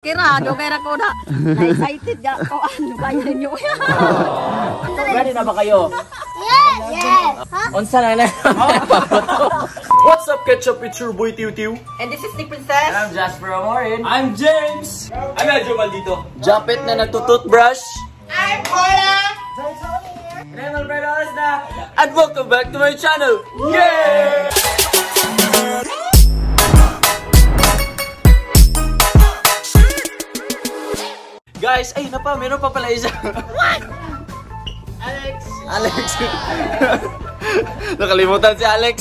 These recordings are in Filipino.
Kira, dogera ko na. Na-excited ya ko. Ano kaya ninyo? Ready na ba kayo? Yes! Yes! Unsa na na? What's up, Ketchup? It's your boy Tiu Tiu. And this is Nick Princess. I'm Jasper Amorin. I'm James. I'm Medyo Maldito. Japet na nagtututbrush. I'm Paula! And I'm Alfredo Asna. And welcome back to my channel. Yay! Guys, ay meron pa pala isa. What? Alex. Nakalimutan si Alex.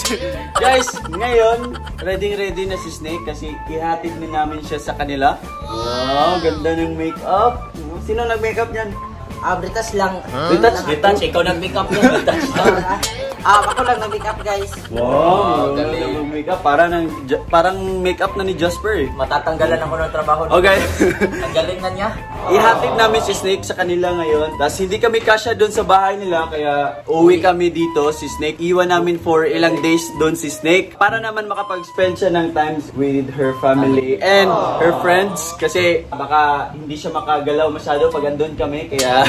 Guys, ngayon, ready na si Snake kasi ihatid din namin siya sa kanila. Wow, ganda ng makeup. Sino nag-makeup niyan? Britas lang. Retouch, ikaw nag-makeup niya. Retouch lang. Ako lang nag-makeup, guys. Wow, galing mag-makeup. Parang makeup na ni Jasper eh. Matatanggalan ako ng trabaho. Okay. Ang galing na niya. Ihatid namin si Snake sa kanila ngayon. Tapos hindi kami kasya doon sa bahay nila. Kaya uwi kami dito si Snake. Iwan namin for ilang days doon si Snake. Para naman makapag-spend siya ng times with her family and her friends. Kasi baka hindi siya makagalaw masyado pag andun kami. Kaya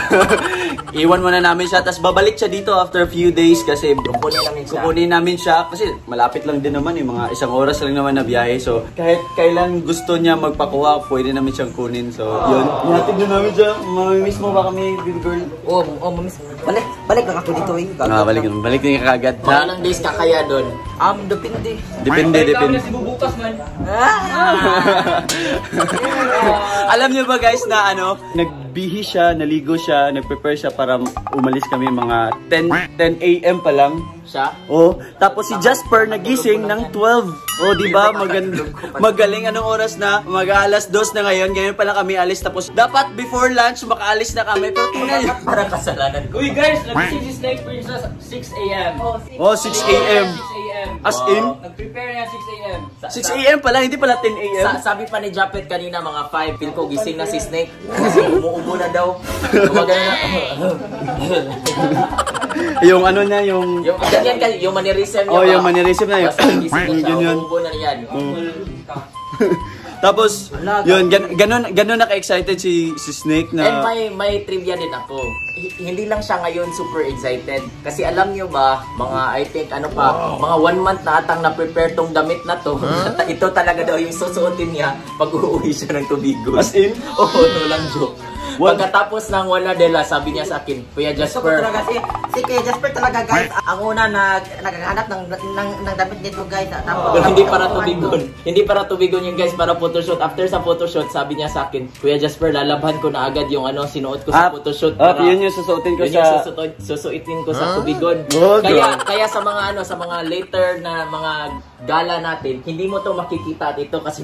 iwan muna namin siya. Tapos babalik siya dito after a few days kasi kukunin namin siya. Kasi malapit lang din naman. Mga isang oras lang naman na biyahe. So kahit kailan gusto niya magpakuha, pwede namin siyang kunin. So yun. Ihatid na namin siya. Mamimiss mo ba kami, baby girl? Mamiss. Balik lang ako dito eh. Balik din kagad. Ilang days ka kaya doon? Depende. Depende. Si bubukas man. Alam niyo ba guys na nagbihi siya, naligo siya, nagprepare siya para umalis kami mga 10 AM pa lang. Siya? Oh, tapos si Jasper nagising ng 12. Oh, di ba? Magaling anong oras na? Mag-alas 2 na ngayon. Ngayon pa lang kami alis. Tapos dapat before lunch makaalis na kami. Pero tingnan niyo. Parang kasalanan ko. Uy guys, nagising si Snake Princess 6 AM. Oh, 6 AM. 6 AM. As in? Nag-prepare niya 6 AM. 6 AM pala, hindi pala 10 AM. Sabi pa ni Japet kanina mga 5. Feel ko gising na si Snake. Kasi umuubo na daw. Gumagano na. Yung ano niya, yung Ganyan kasi, yung mannerism niya. oh, yung mannerism na yun. Basta gising na siya, Yun. umuubo na yan. Tapos, yun, ganun naka-excited si Snake na... And may trivia din ako. Hindi lang siya ngayon super excited. Kasi alam nyo ba, I think mga 1 month na atang na-prepare tong damit na to. Ito talaga daw yung susuotin niya pag uuwi siya ng Tubigon. As in? Oo, no lang joke. Pagkatapos ng wala dela, sabi niya sa akin, Kuya Jasper. Si Kuya Jasper talaga guys, ang una naghahanap ng damit nito guys. Pero hindi para Tubigon. Hindi para Tubigon yung guys, para photoshoot. After sa photoshoot, sabi niya sa akin, Kuya Jasper, lalabhan ko na agad yung sinuot ko sa photoshoot. Yun yung susuotin ko susuitin ko sa Tubigon. Kaya sa mga later na mga gala natin, hindi mo to makikita dito kasi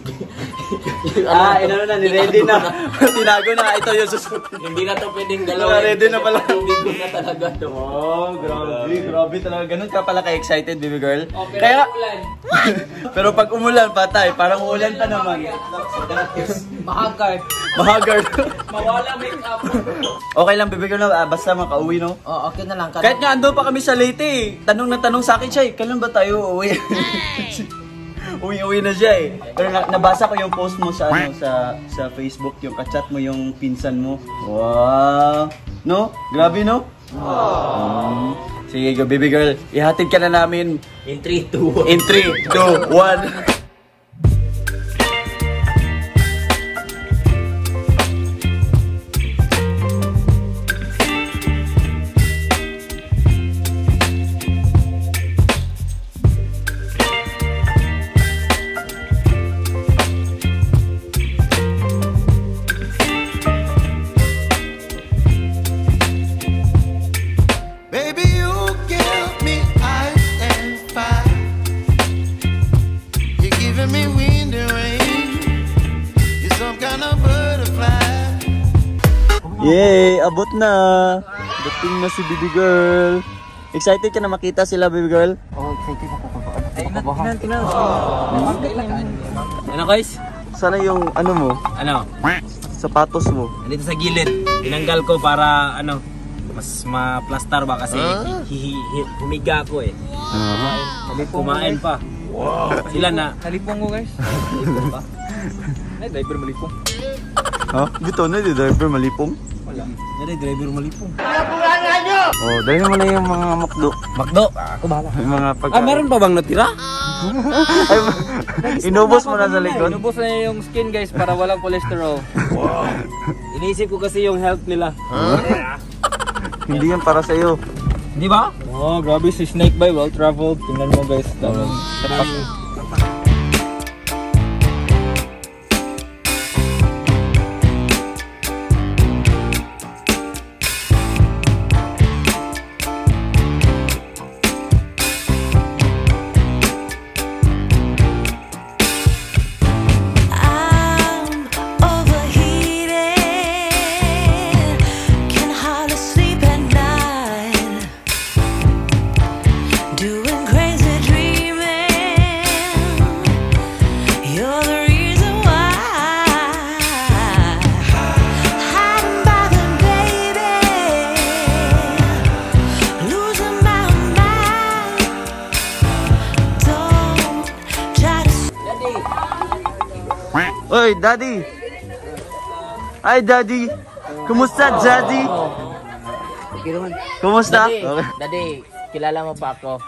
ready na. Tinago na. Ito yung susutin. Hindi na to pwedeng galawin. Ready na pala. Tubigon na talaga to. Oh, grabe talaga. Ganun ka pala ka-excited, baby girl. Okay, Kaya, ulan. pero pag umulan, patay. Parang uulan pa naman. Mahagar. Mawala makeup. Okay lang, baby girl, basta makauwi, no? Oh, okay na lang. Kahit nga ando pa kami sa Leyte eh. Tanong na tanong sa akin siya eh, kailan ba tayo uuwi? Uwi na siya eh. Pero nabasa ko yung post mo sa sa Facebook, yung kachat mo yung pinsan mo. Wow! No? Grabe, no? Sige, go baby girl. Ihatid ka na namin In 3, 2, 1. in 3, 2, 1. Yay! Abot na! Dating na si baby girl. Excited ka na makita sila, baby girl? Oh, excited ako. Tingnan. Ano guys? Sana yung mo? Sapatos mo. Dito sa gilid. Tinanggal ko para mas ma-plaster ba kasi humiga ako eh. Kumain pa. Wow. Sila na. Halipong ko guys. Halipong pa. Ay, diaper malipong. Ha? Dito na, di driver malipong. Wala. Dari driver malipong. Oh, dahil naman na yung mga makdo. Makdo, ako bahala. Yung mga Ah, meron pa bang natira? Ay, inubos mo na sa likod. Inubos na yung skin guys para walang cholesterol. Wow. Iniisip ko kasi yung health nila. Hindi yan para sa'yo. Di ba? Oh, grabe si Snake Boy, well traveled. Tingnan mo guys. I'm overheated, can hardly sleep at night, doing crazy dreaming. You're the reason why. Hiding by the baby, losing my mind. Don't try to. Oy, Daddy! Hi, Daddy! Kumusta, Daddy? Kumusta? Daddy, Okay. Daddy, kilala mo pa ako.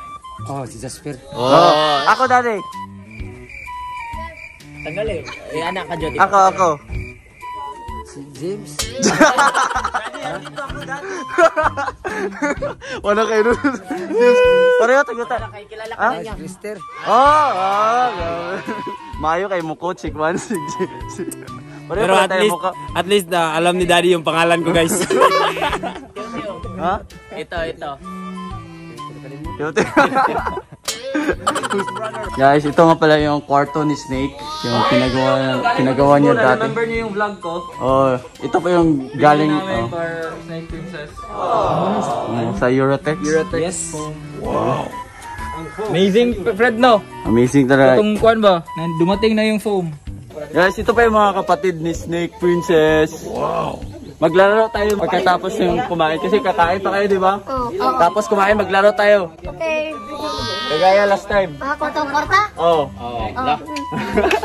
Oh, si Jasper. Oh. Ako, Daddy! Tagal eh. Eh, anak ka, Jody. Ako. Si James. Wala kayo nun. Pareho, tagutan. Kay kilala ka Ah? na niya. Mister. Grabe. Mayo kay Muko, Chikwan. Pareho Pero pala tayo Muko. at least alam ni Daddy yung pangalan ko guys. Ha? Ito. Guys, ito nga pala yung kwarto ni Snake. Yung pinagawa niya dati. Remember niyo yung vlog ko? Oh, ito pa yung galing For Snake Princess. sa Eurotex. Yes. Wow. Amazing, Fred, no? Amazing talaga. Itong kuan ba? Dumating na yung foam. Guys, ito pa yung mga kapatid ni Snake Princess. Wow. Maglalaro tayo pagkatapos yung kumain. Kasi kakain pa kayo, di ba? Tapos kumain, maglaro tayo. Okay. Kagaya last time. Mga kwarta-kwarta? Oo.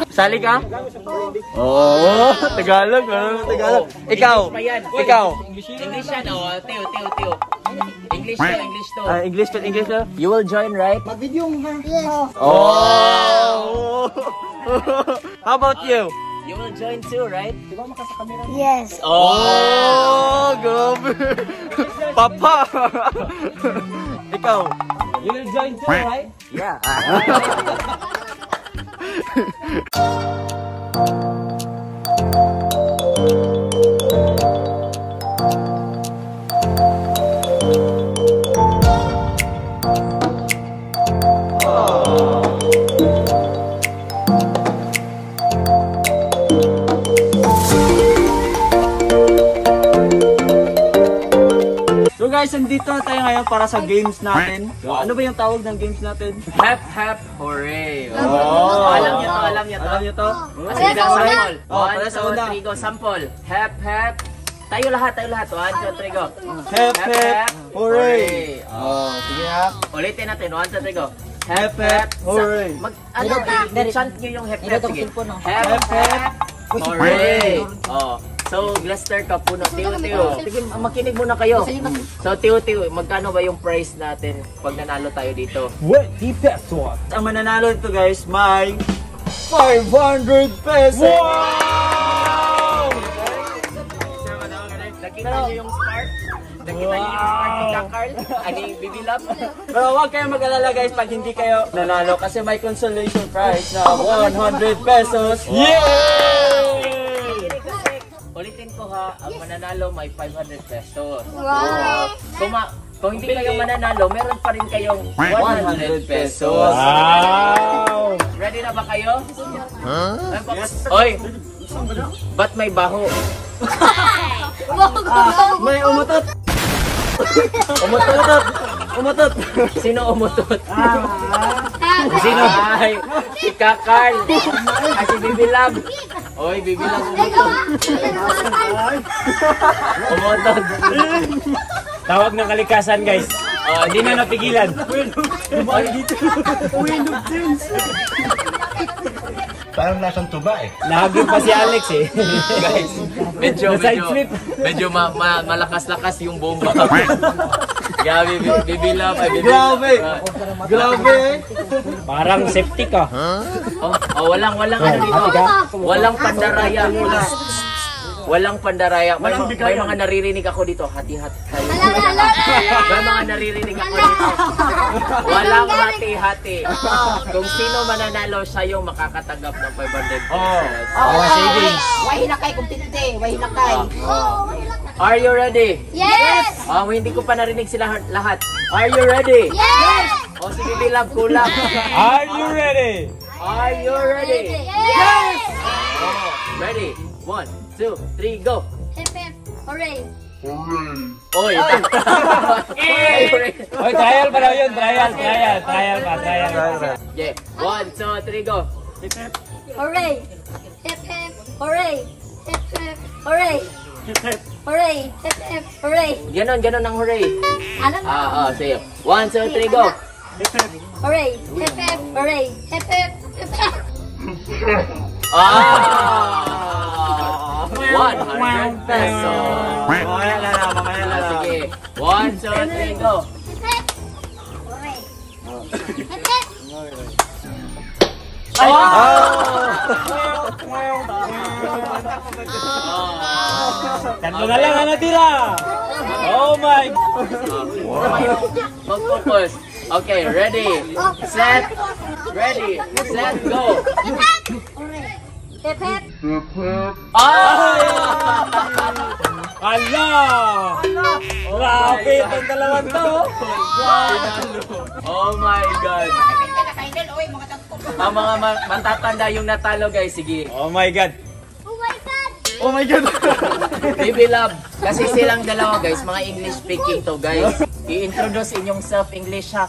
Sali ka? Oo. Tagalog. Tagalog. Ikaw. English yan, oh. Teo. English to. English to. You will join, right? Yes. Oh. How about you? You will join too, right? Yes. Oh, grabe. Papa. Ikaw. You will join too, right? Yeah. So guys, nandito tayo ngayon para sa games natin. Ano ba yung tawag ng games natin? Hep, hooray. Oh. Alam niyo to. Alam niyo to? Sige, sample. Oh, para sa 1, una. 2, 3, go. Sample. Hep. Tayo lahat. 1, 2, 3, go. Hep, hep, hooray! Oh, sige ha. Ulitin natin. 1, 2, 3, go. Hep, hep, hooray! I-chant nyo yung hep. Sige. Hep, hooray. Oh. So, Gluster ka puno. Tiyo. Sige, makinig muna kayo. So, Tiyo, magkano ba yung price natin pag nanalo tayo dito? 20 pesos. Ang mananalo ito guys, may 500 pesos! Wow! Nakita nyo yung spark? Nakita nyo yung spark ni Kakarl? Ani, bibilap? Pero huwag kayong mag-alala guys pag hindi kayo nanalo kasi may consolation prize na 100 pesos. Yay! Ulitin ko ha, ang mananalo may 500 pesos. Wow. Kung hindi kayo mananalo, meron pa rin kayong 100 pesos. Wow! Ready na ba kayo? Oy! Ba't may baho? May umutot! Umutot! Sino umutot? Sino? Ay, si Kakarl. Ay, si Bibilab. Oy, Bibilab umutot. Umutot. Tawag ng kalikasan guys. Hindi na napigilan. Parang lasang tuba eh. Nahagip pa si Alex eh. Guys, medyo malakas-lakas yung bomba. Grabe, Baby Love. Grabe! Parang septic ah. Walang ano dito. Walang pandaraya. Walang pandaraya. May mga naririnig ako dito. Hati-hati tayo. May mga naririnig ako dito. Walang hati-hati. Kung sino mananalo, siya yung makakatanggap ng 500 pesos. Savings. Wahilakay kung tiniti. Wahilakay. Are you ready? Yes! Hindi ko pa narinig sila lahat. Are you ready? Yes! Si Baby Love, kulang. Are you ready? Are you ready? Yes! Ready? 1, 2, 3, go! Hip hip, hooray! Oy! Oy, trial pa daw yun. Trial pa. Yeah. 1, 2, 3, go! Hooray! Hip hip, hooray! Hip hip, hooray! Hooray! Hip hip, hooray! Ganon ang hooray. Alam mo? Sige. 1, 2, 3, go! Hooray! Hip hip, hooray! Hip hip, hip hip! 100 pesos. Mamaya na lang. Sige. 1, 2, 3, go! Hip hip! Hooray! Hip hip! Tatlo na lang ang natira. Oh my. Focus. Okay, ready, set, go! Hooray! Hip hip! Ala! Grabe itong dalawang to. Oh my God! Ang mga matatanda yung natalo, guys. Sige. Oh my God. Oh my God! Oh my God! Baby Love, kasi silang dalawa, guys, mga English speaking to, guys. I-introduce inyong self-English, ha?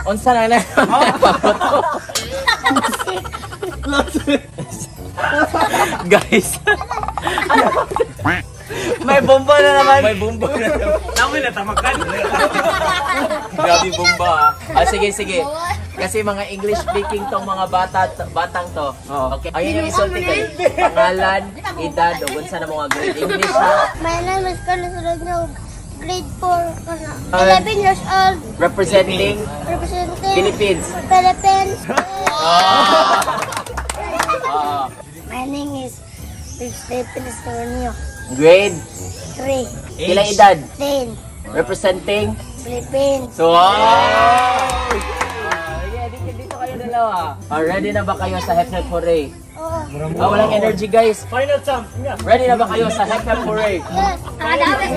Unsa na na? Guys. May bomba na naman! May bomba na naman. Namin natamakan. Grabe bomba. Sige. Kasi mga English speaking tong mga batang to. Okay. Ayun yung isulti kayo. Pangalan, edad, o unsa na mga grade English, ha? My name is Carlos Rodrigo, grade 4, 11 years old, Representing representing Philippines. Philippines. My name is Stephen Estornio. Grade, 3. ilang edad? 10. Representing Philippines. So, dito kayo dalawa. Ready na ba kayo sa Hep Hep Hooray? Walang energy, guys. Final sum. Ready na ba kayo sa Hep Hep Hooray? Yes.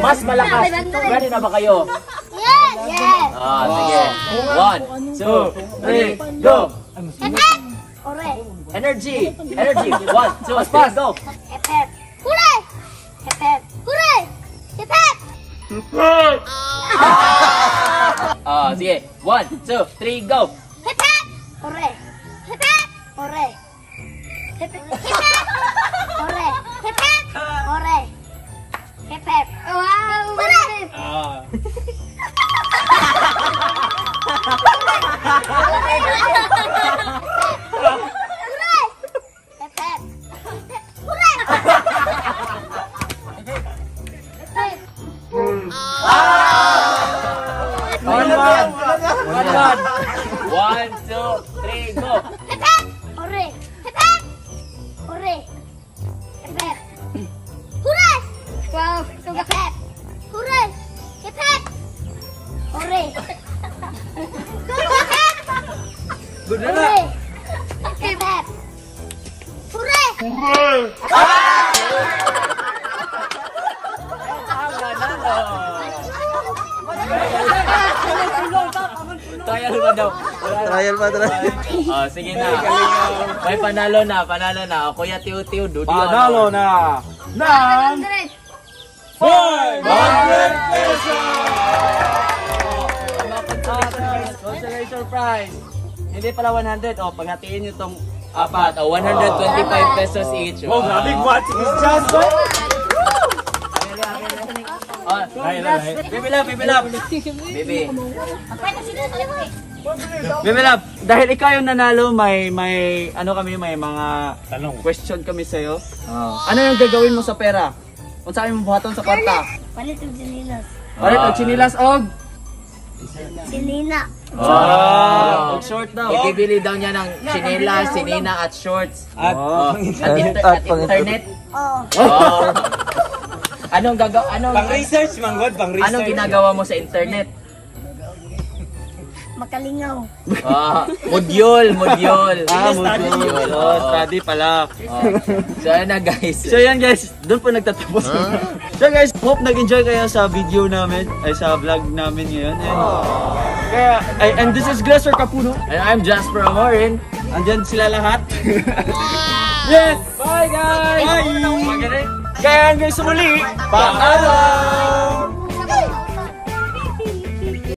Mas malakas. Ready na ba kayo? Yes. Yes. Sige. 1, 2, 3, go! Hip hip. Hooray. Energy! 1, 2, 3, go! Hip hip. Hooray. Hip hip. Hooray. Hip hip. Sige. 1, 2, 3, go! Hip hip. Hooray. Hip hip. Hooray. Hip hip. Hip hip. Hooray. Hip hip. Hooray. Hip hip. Wow. Hooray. Hooray. Hip hip. Hooray. One, two, three, go! Hip hip. Hooray. Hip hip. Hooray. Hip hip. Hooray. Wow. Hip hip. Hooray. Hip hip. Hooray. Good na! Hooray. Hip hip. Hooray. Trial pa daw. Trial pa. Sige na. May panalo na. O, Kuya Tiu-Tiu, Dudi. Panalo na! Ng 500 pesos! Consolation prize. Hindi pala 100. O, paghatiin nyo tong apat. O, 125 pesos each. Oh, grabe what is just so. Bibi Love. Pwede sila sa libre. Bibi Love. dahil ikaw yung nanalo, may ano kami, may mga Tanong. question kami sa'yo. Ano yung gagawin mo sa pera? Kung saan mo buhaton sa kwarta? Palit og sinilas. Palit og chinilas og Sinina. og short daw. Ibibili daw niya ng chinelas, sinina at shorts. At At internet. Oh. Oh. Anong pang-research, manggod, pang-research. anong ginagawa mo sa internet? Makalingaw. Modyol. Module. Module. Study pala. So ayun na guys. So yan guys, doon po nagtatapos. So guys, hope nag-enjoy kayo sa video namin, ay sa vlog namin ngayon. And this is Glesser Capuno. And I'm Jasper Amorin. Andyan sila lahat. Yes! Bye guys! Bye! Kaya hanggang sa muli, paalam!